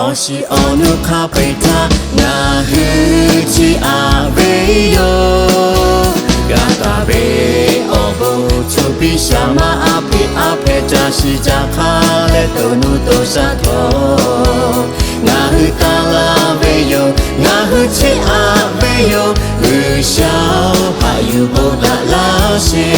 Oshi onu kapita na huchi abe yo gata be obo chupi shama ape jashi jakale tonu to sato na hutala be yo na huchi abe yo ushao hayu boda la shi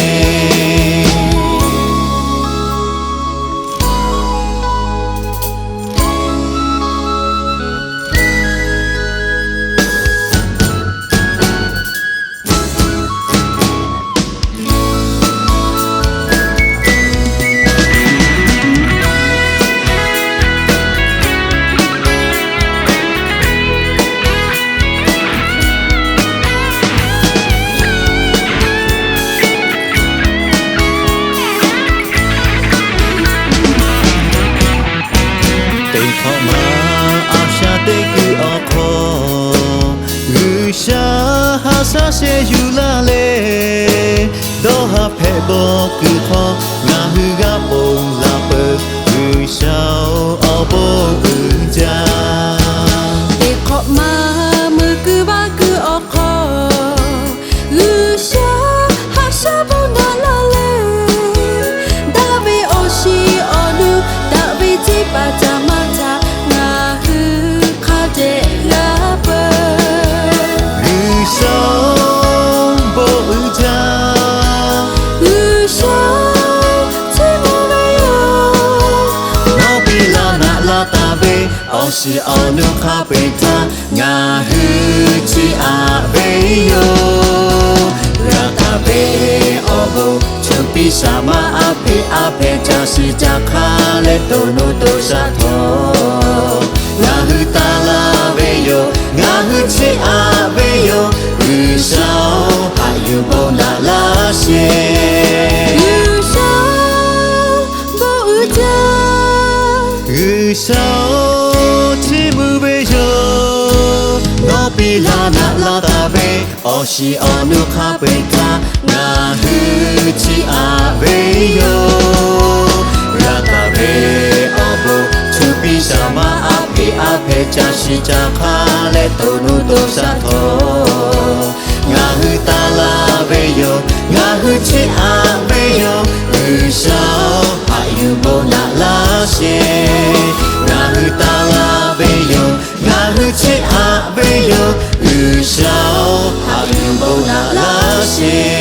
Sashe yulale doha pebo kuho nahuga bong lape ushao obo uja dekok ma mukuba ku oko usha hasha bona lale dabe oshi onu dabe jipa jamata nahu kade lape Oshi onu kapita nga huchi abe yo ratabe obo chupi sama ape jashi jakale tonu to sato nga hutala be yo nga huchi abe yo ushao hayu bona la shi ushao bo uja ushao Oshi onu kapita na huchi abe yo ratabe obo chupi sama ape jashi jakale tonu to sato nga hutala be yo nga huchi abe yo ushao hayu bona la shi nga hutala be yo nga huchi abe yo ushao hayu bona la shi